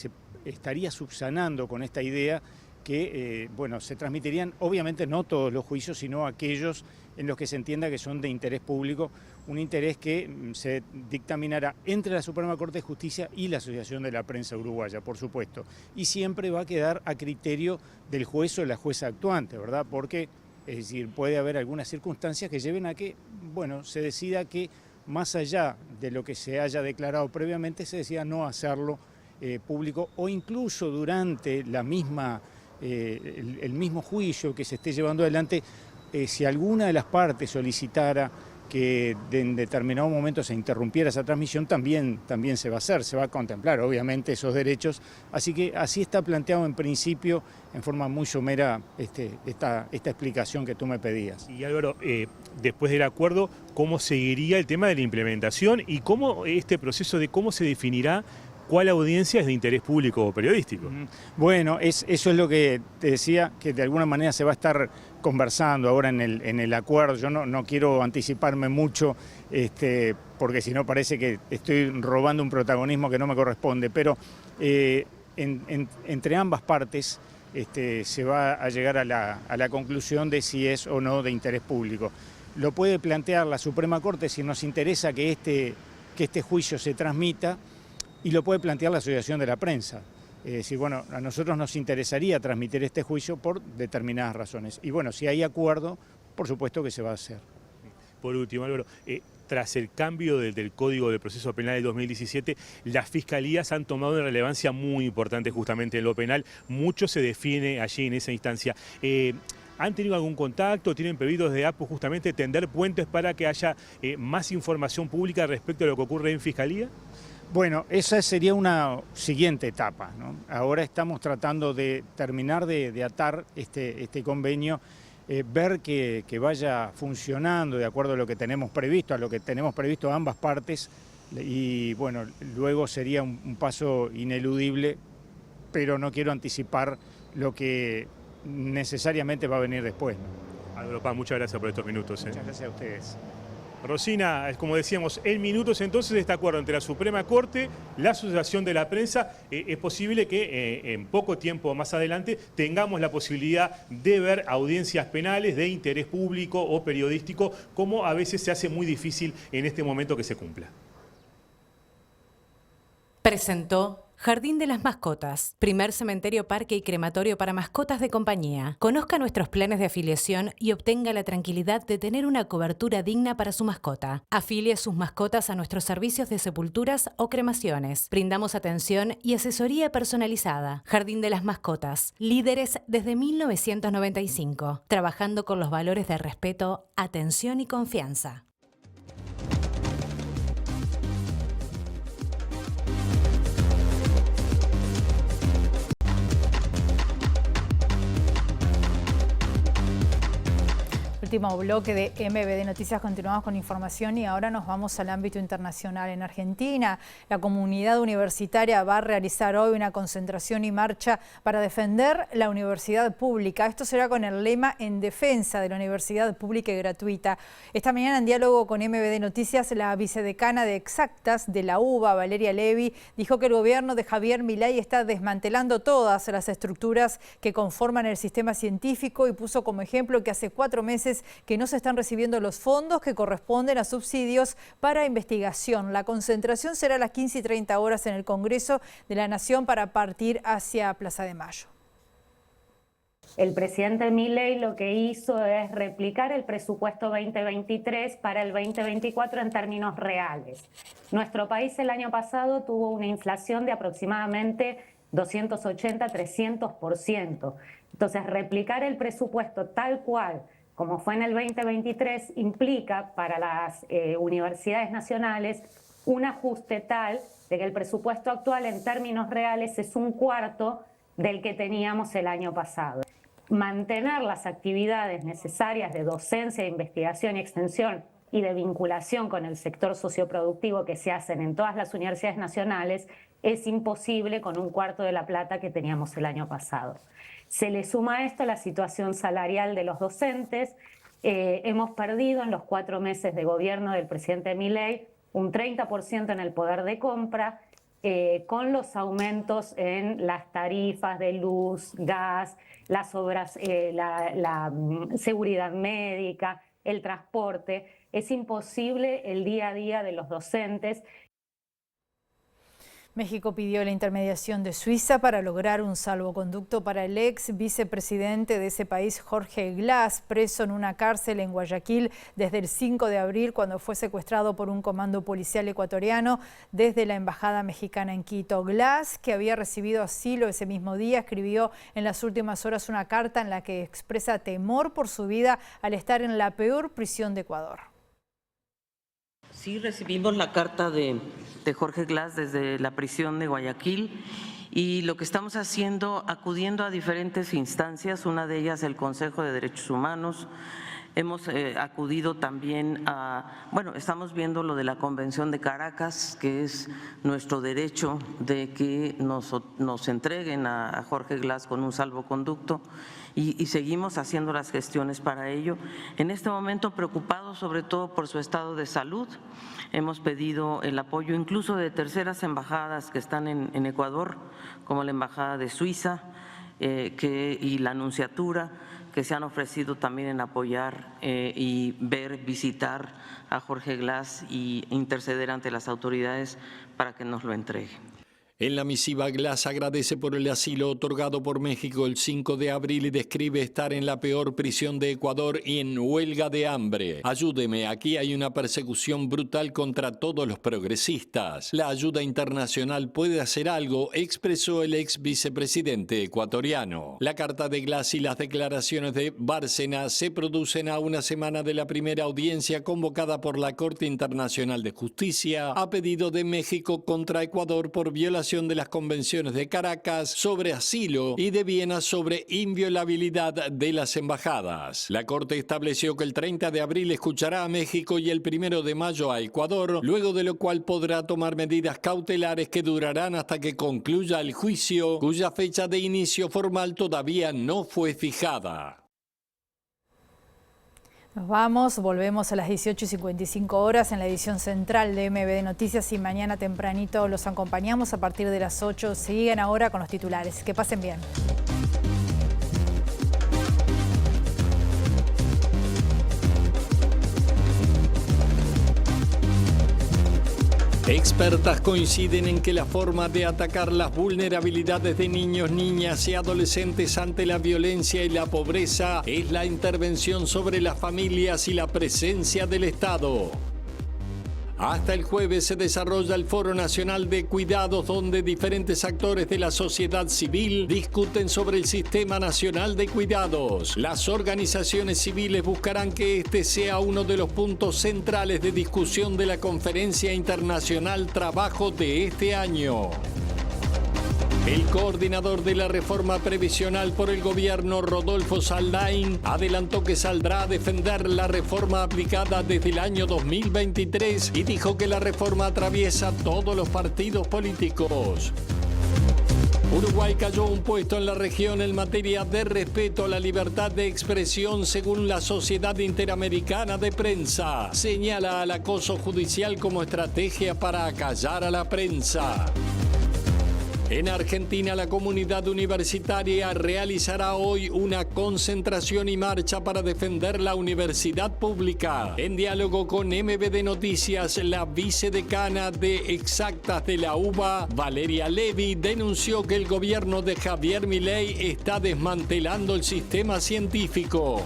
estaría subsanando con esta idea que bueno, se transmitirían obviamente no todos los juicios, sino aquellos en los que se entienda que son de interés público, un interés que se dictaminará entre la Suprema Corte de Justicia y la Asociación de la Prensa Uruguaya, por supuesto. Y siempre va a quedar a criterio del juez o de la jueza actuante, ¿verdad? Porque, es decir, puede haber algunas circunstancias que lleven a que, bueno, se decida que más allá de lo que se haya declarado previamente, se decida no hacerlo público o incluso durante la misma, el mismo juicio que se esté llevando adelante, si alguna de las partes solicitara que en determinado momento se interrumpiera esa transmisión, también se va a hacer, se va a contemplar obviamente esos derechos. Así que así está planteado en principio, en forma muy somera, esta explicación que tú me pedías. Y Álvaro, después del acuerdo, ¿cómo seguiría el tema de la implementación y cómo este proceso de cómo se definirá cuál audiencia es de interés público o periodístico? Bueno, eso es lo que te decía, que de alguna manera se va a estar conversando ahora en el acuerdo. Yo no quiero anticiparme mucho, porque si no parece que estoy robando un protagonismo que no me corresponde, pero entre ambas partes se va a llegar a la conclusión de si es o no de interés público. Lo puede plantear la Suprema Corte si nos interesa que este juicio se transmita, y lo puede plantear la Asociación de la Prensa. Es decir, bueno, a nosotros nos interesaría transmitir este juicio por determinadas razones. Y bueno, si hay acuerdo, por supuesto que se va a hacer. Por último, Álvaro, tras el cambio del Código de Proceso Penal de 2017, las fiscalías han tomado una relevancia muy importante justamente en lo penal. Mucho se define allí en esa instancia. ¿Han tenido algún contacto? ¿Tienen previsto desde APU justamente tender puentes para que haya más información pública respecto a lo que ocurre en Fiscalía? Bueno, esa sería una siguiente etapa, ¿no? Ahora estamos tratando de terminar de atar este convenio, ver que vaya funcionando de acuerdo a lo que tenemos previsto, ambas partes, y bueno, luego sería un paso ineludible, pero no quiero anticipar lo que necesariamente va a venir después, ¿no? Álvaro Paz, muchas gracias por estos minutos. Muchas gracias a ustedes. Rosina, como decíamos, en minutos entonces este acuerdo entre la Suprema Corte, la Asociación de la Prensa, es posible que en poco tiempo más adelante tengamos la posibilidad de ver audiencias penales de interés público o periodístico, como a veces se hace muy difícil en este momento que se cumpla. Presentó Jardín de las Mascotas, primer cementerio, parque y crematorio para mascotas de compañía. Conozca nuestros planes de afiliación y obtenga la tranquilidad de tener una cobertura digna para su mascota. Afilie sus mascotas a nuestros servicios de sepulturas o cremaciones. Brindamos atención y asesoría personalizada. Jardín de las Mascotas, líderes desde 1995, trabajando con los valores de respeto, atención y confianza. Último bloque de MBD Noticias, continuamos con información y ahora nos vamos al ámbito internacional. En Argentina, la comunidad universitaria va a realizar hoy una concentración y marcha para defender la universidad pública. Esto será con el lema En defensa de la universidad pública y gratuita. Esta mañana, en diálogo con MBD Noticias, la vicedecana de Exactas de la UBA, Valeria Levy, dijo que el gobierno de Javier Milei está desmantelando todas las estructuras que conforman el sistema científico y puso como ejemplo que hace 4 meses que no se están recibiendo los fondos que corresponden a subsidios para investigación. La concentración será a las 15:30 horas en el Congreso de la Nación para partir hacia Plaza de Mayo. El presidente Milei lo que hizo es replicar el presupuesto 2023 para el 2024 en términos reales. Nuestro país el año pasado tuvo una inflación de aproximadamente 280-300%. Entonces, replicar el presupuesto tal cual como fue en el 2023, implica para las universidades nacionales un ajuste tal de que el presupuesto actual en términos reales es 1/4 del que teníamos el año pasado. Mantener las actividades necesarias de docencia, investigación y extensión y de vinculación con el sector socioproductivo que se hacen en todas las universidades nacionales es imposible con 1/4 de la plata que teníamos el año pasado. Se le suma a esto la situación salarial de los docentes. Hemos perdido en los 4 meses de gobierno del presidente Milei un 30% en el poder de compra, con los aumentos en las tarifas de luz, gas, las obras, la seguridad médica, el transporte. Es imposible el día a día de los docentes. México pidió la intermediación de Suiza para lograr un salvoconducto para el ex vicepresidente de ese país, Jorge Glass, preso en una cárcel en Guayaquil desde el 5 de abril, cuando fue secuestrado por un comando policial ecuatoriano desde la embajada mexicana en Quito. Glass, que había recibido asilo ese mismo día, escribió en las últimas horas una carta en la que expresa temor por su vida al estar en la peor prisión de Ecuador. Sí, recibimos la carta de Jorge Glass desde la prisión de Guayaquil y lo que estamos haciendo, acudiendo a diferentes instancias, una de ellas el Consejo de Derechos Humanos. Hemos acudido también a, estamos viendo lo de la Convención de Caracas, que es nuestro derecho de que nos entreguen a Jorge Glass con un salvoconducto. Y seguimos haciendo las gestiones para ello. En este momento preocupados sobre todo por su estado de salud, hemos pedido el apoyo incluso de terceras embajadas que están en Ecuador, como la Embajada de Suiza y la Nunciatura, que se han ofrecido también en apoyar y visitar a Jorge Glass y interceder ante las autoridades para que nos lo entreguen. En la misiva, Glass agradece por el asilo otorgado por México el 5 de abril y describe estar en la peor prisión de Ecuador y en huelga de hambre. Ayúdeme, aquí hay una persecución brutal contra todos los progresistas. La ayuda internacional puede hacer algo, expresó el ex vicepresidente ecuatoriano. La carta de Glass y las declaraciones de Bárcena se producen a una semana de la primera audiencia convocada por la Corte Internacional de Justicia a pedido de México contra Ecuador por violación de las convenciones de Caracas sobre asilo y de Viena sobre inviolabilidad de las embajadas. La Corte estableció que el 30 de abril escuchará a México y el 1 de mayo a Ecuador, luego de lo cual podrá tomar medidas cautelares que durarán hasta que concluya el juicio, cuya fecha de inicio formal todavía no fue fijada. Nos vamos, volvemos a las 18:55 horas en la edición central de MBD Noticias y mañana tempranito los acompañamos a partir de las 8. Siguen ahora con los titulares. Que pasen bien. Expertas coinciden en que la forma de atacar las vulnerabilidades de niños, niñas y adolescentes ante la violencia y la pobreza es la intervención sobre las familias y la presencia del Estado. Hasta el jueves se desarrolla el Foro Nacional de Cuidados, donde diferentes actores de la sociedad civil discuten sobre el Sistema Nacional de Cuidados. Las organizaciones civiles buscarán que este sea uno de los puntos centrales de discusión de la Conferencia Internacional Trabajo de este año. El coordinador de la reforma previsional por el gobierno, Rodolfo Saldain, adelantó que saldrá a defender la reforma aplicada desde el año 2023 y dijo que la reforma atraviesa todos los partidos políticos. Uruguay cayó un puesto en la región en materia de respeto a la libertad de expresión según la Sociedad Interamericana de Prensa. Señala al acoso judicial como estrategia para acallar a la prensa. En Argentina, la comunidad universitaria realizará hoy una concentración y marcha para defender la universidad pública. En diálogo con MBD Noticias, la vicedecana de Exactas de la UBA, Valeria Levy, denunció que el gobierno de Javier Milei está desmantelando el sistema científico.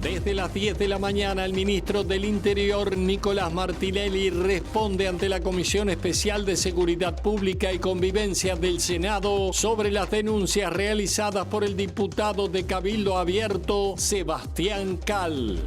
Desde las 10 de la mañana, el ministro del Interior, Nicolás Martinelli, responde ante la Comisión Especial de Seguridad Pública y Convivencia del Senado sobre las denuncias realizadas por el diputado de Cabildo Abierto, Sebastián Cal.